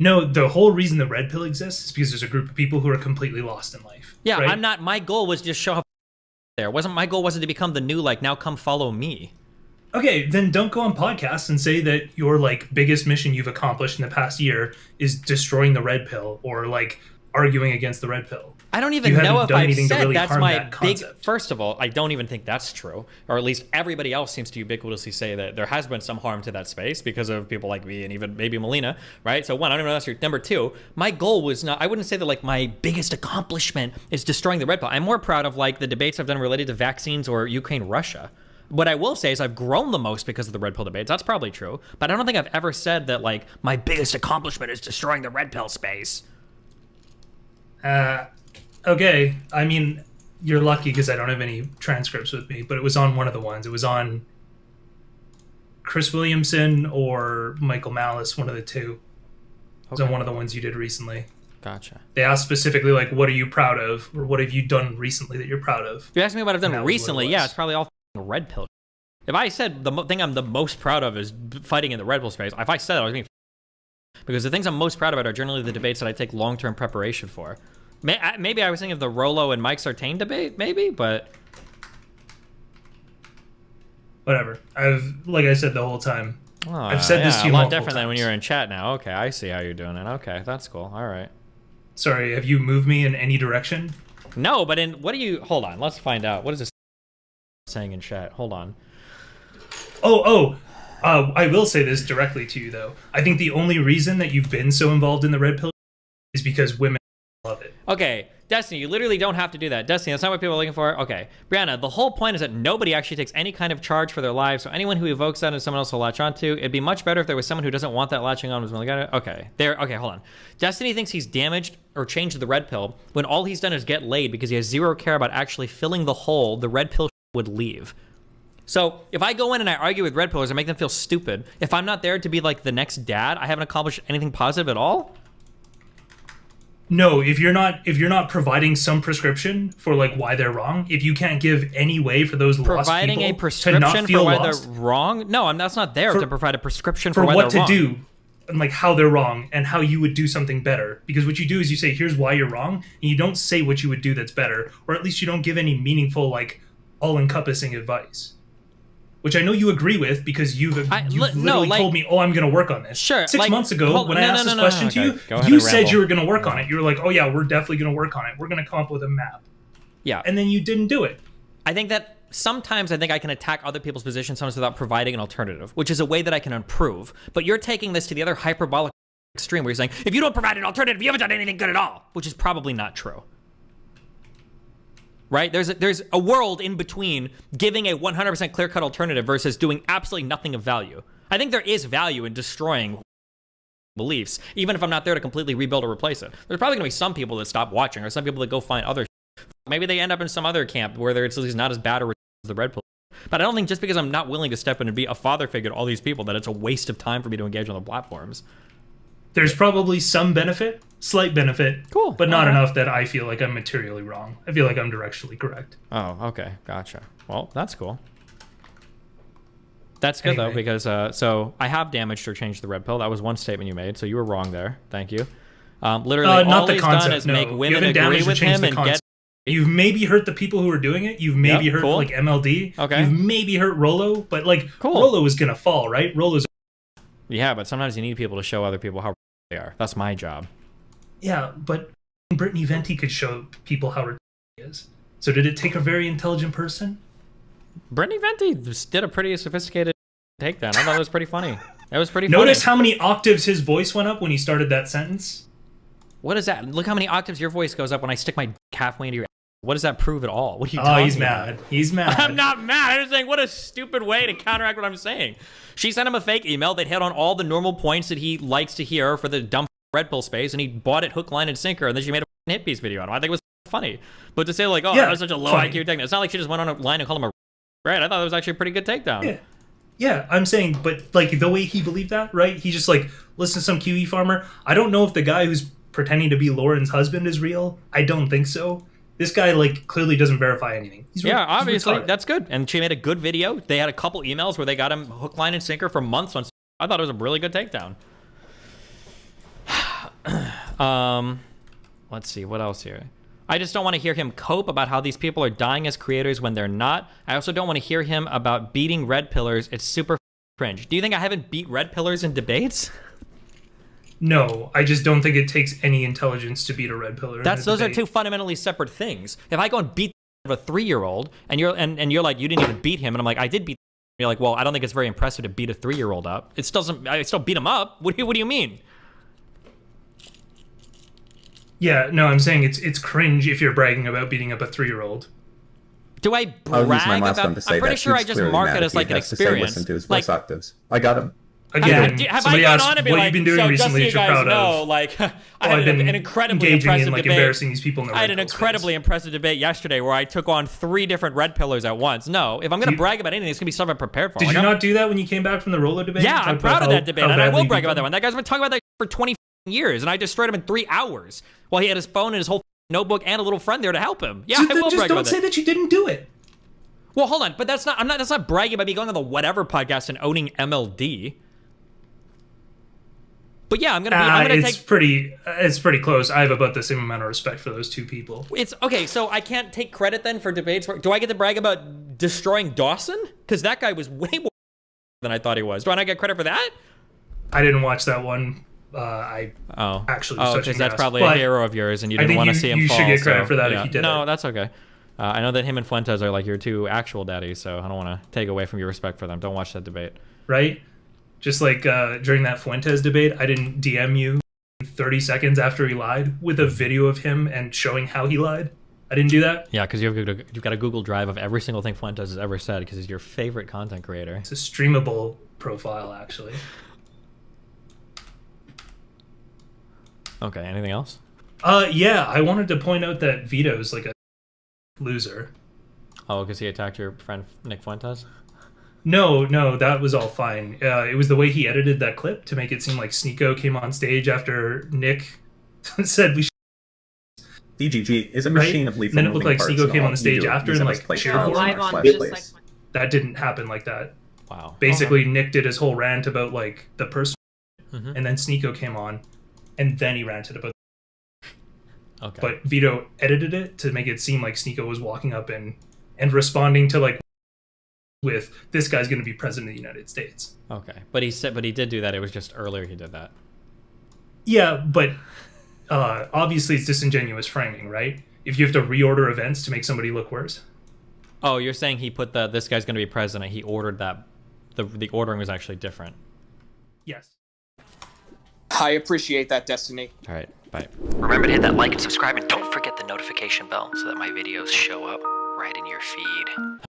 No, the whole reason the red pill exists is because there's a group of people who are completely lost in life. Yeah, right? I'm not. My goal was just show up there. My goal wasn't to become the new, like, now come follow me. Okay, then don't go on podcasts and say that your like biggest mission you've accomplished in the past year is destroying the red pill or like arguing against the red pill. I don't even know if I've said really that's my that big. First of all, I don't even think that's true, or at least everybody else seems to ubiquitously say that there has been some harm to that space because of people like me and even maybe Melina, right? So one, I don't even know that's true. Number two, my goal was not. I wouldn't say that like my biggest accomplishment is destroying the red pill. I'm more proud of like the debates I've done related to vaccines or Ukraine, Russia. What I will say is I've grown the most because of the red pill debates. That's probably true, but I don't think I've ever said that like my biggest accomplishment is destroying the red pill space. Okay, I mean, you're lucky because I don't have any transcripts with me, but it was on one of the ones. It was on Chris Williamson or Michael Malice, one of the two. It was on one of the ones you did recently. Gotcha. They asked specifically, like, what are you proud of? Or what have you done recently that you're proud of? If you ask me what I've done recently, yeah, it's probably all red pill. If I said the thing I'm the most proud of is fighting in the red pill space, if I said that, I was being because the things I'm most proud about are generally the debates that I take long-term preparation for. Maybe I was thinking of the Rollo and Mike Sartain debate, maybe, but whatever. Like I said the whole time, I've said this to you a lot multiple different times. than when you're in chat now. Okay, I see how you're doing it. Okay, that's cool. All right. Sorry, have you moved me in any direction? No, but in what do you? Hold on, let's find out. What is this saying in chat? Hold on. I will say this directly to you though. I think the only reason that you've been so involved in the red pill is because women love it. Okay, Destiny, you literally don't have to do that. Destiny, that's not what people are looking for. Okay, Brianna, the whole point is that nobody actually takes any kind of charge for their lives, so anyone who evokes that is someone else will latch onto. It'd be much better if there was someone who doesn't want that latching on. Okay, okay, hold on. Destiny thinks he's damaged or changed the red pill when all he's done is get laid because he has zero care about actually filling the hole the red pill would leave. So if I go in and I argue with red pillers and make them feel stupid, if I'm not there to be like the next dad, I haven't accomplished anything positive at all? No, if you're not providing some prescription for like why they're wrong, if you can't give any way for those lost people providing a prescription for why they're wrong, no, that's not there to provide a prescription for why what they're to wrong. do and like how they're wrong and how you would do something better. Because what you do is you say here's why you're wrong, and you don't say what you would do that's better, or at least you don't give any meaningful like all-encompassing advice. Which I know you agree with because you've literally told me, oh, I'm going to work on this. Sure. 6 months ago, when I asked this question to you, you said you were going to work on it. You were like, oh, yeah, we're definitely going to work on it. We're going to come up with a map. Yeah. And then you didn't do it. I think that sometimes I can attack other people's positions sometimes without providing an alternative, which is a way that I can improve. But you're taking this to the other hyperbolic extreme where you're saying, if you don't provide an alternative, you haven't done anything good at all, which is probably not true. Right? There's a world in between giving a 100% clear-cut alternative versus doing absolutely nothing of value. I think there is value in destroying beliefs, even if I'm not there to completely rebuild or replace it. There's probably going to be some people that stop watching or some people that go find other maybe they end up in some other camp where it's at least not as bad or as the red pill. But I don't think just because I'm not willing to step in and be a father figure to all these people that it's a waste of time for me to engage on the platforms. There's probably some benefit, slight benefit, cool, but not enough that I feel like I'm materially wrong. I feel like I'm directionally correct. Oh, okay, gotcha. Well, that's cool. That's good though, because so I have damaged or changed the red pill. That was one statement you made, so you were wrong there. Thank you. Literally, all he's done is make women agree with him and get. You've maybe hurt the people who are doing it. You've maybe hurt like MLD. Okay. You've maybe hurt Rollo, but like Rollo is gonna fall, right? Rollo's. Yeah, but sometimes you need people to show other people how they are. That's my job. Yeah, but Brittany Venti could show people how he is. So did it take a very intelligent person? Brittany Venti just did a pretty sophisticated takedown. I thought it was pretty funny. That was pretty funny. Notice how many octaves his voice went up when he started that sentence? What is that? Look how many octaves your voice goes up when I stick my halfway into your... What does that prove at all? What are you talking he's mad. about? He's mad. I'm not mad. I'm just saying, what a stupid way to counteract what I'm saying. She sent him a fake email that hit on all the normal points that he likes to hear for the dumb red pill space, and he bought it hook, line, and sinker, and then she made a hit piece video on him. I think it was funny. But to say like, oh, that was such a low IQ takedown. It's not like she just went on a line and called him a right. I thought it was actually a pretty good takedown. Yeah. Yeah, I'm saying, but like the way he believed that, right? He just like listened to some QE farmer. I don't know if the guy who's pretending to be Lauren's husband is real. I don't think so. This guy like clearly doesn't verify anything. Obviously that's good. And she made a good video. They had a couple emails where they got him hook, line, and sinker for months on. I thought it was a really good takedown. Let's see, what else here? I just don't want to hear him cope about how these people are dying as creators when they're not. I also don't want to hear him about beating red pillars. It's super cringe. Do you think I haven't beat red pillars in debates? No, I just don't think it takes any intelligence to beat a red pillar. Those are two fundamentally separate things. If I go and beat a 3-year-old and you're like, you didn't even beat him, and I'm like, I did beat him. You're like, well, I don't think it's very impressive to beat a 3-year-old up. I still beat him up. What do you mean? Yeah, no, I'm saying it's cringe if you're bragging about beating up a 3-year-old. Do I brag about? I'm pretty sure I just mark it as like an experience. Listen to his voice octaves. I got him. Again, have somebody I gone asked on and been what like, you've been doing so recently just so that you you're guys proud know, of. like, I had an incredibly engaging impressive in like debate. embarrassing these people. I had an incredibly impressive debate yesterday where I took on 3 different red pillars at once. No, if I'm going to brag about anything, it's going to be stuff I'm prepared for. Did you not do that when you came back from the roller debate? Yeah, I'm proud of that debate, and I will brag about that one. That guy's been talking about that for 20 years, and I destroyed him in 3 hours while he had his phone and his whole notebook and a little friend there to help him. Yeah, I will brag about that. Just don't say that you didn't do it. Well, hold on, but that's not bragging about me going on the whatever podcast and owning MLD. But yeah, I'm gonna it's pretty close. I have about the same amount of respect for those 2 people. It's okay, so I can't take credit then for debates. Do I get to brag about destroying Dawson? Because that guy was way more than I thought he was. Do I not get credit for that? I didn't watch that one. I actually was because that's probably a hero of yours, and you didn't want to see him fall. You should get credit for that if you did. No, that's okay. I know that him and Fuentes are like your 2 actual daddies, so I don't want to take away from your respect for them. Don't watch that debate. Right? Just like during that Fuentes debate, I didn't DM you 30 seconds after he lied with a video of him and showing how he lied. I didn't do that. Yeah, because you've got a Google Drive of every single thing Fuentes has ever said because he's your favorite content creator. It's a streamable profile, actually. Okay, anything else? Yeah, I wanted to point out that Vito's like a loser. Oh, because he attacked your friend Nick Fuentes? No, that was all fine. It was the way he edited that clip to make it seem like Sneeko came on stage after Nick said we should. DGG is a machine of lethal. Then it looked like Sneeko came on the stage after and like cheered for him. That didn't happen like that. Wow. Basically, Nick did his whole rant about like the person, and then Sneeko came on, and then he ranted about. Okay. But Vito edited it to make it seem like Sneeko was walking up and responding to like. With this guy's going to be president of the United States. Okay, but he did do that. It was just earlier he did that. Yeah, but obviously it's disingenuous framing, right? If you have to reorder events to make somebody look worse. Oh, you're saying he put this guy's going to be president. He ordered that. The ordering was actually different. Yes. I appreciate that, Destiny. All right, bye. Remember to hit that like and subscribe, and don't forget the notification bell so that my videos show up right in your feed.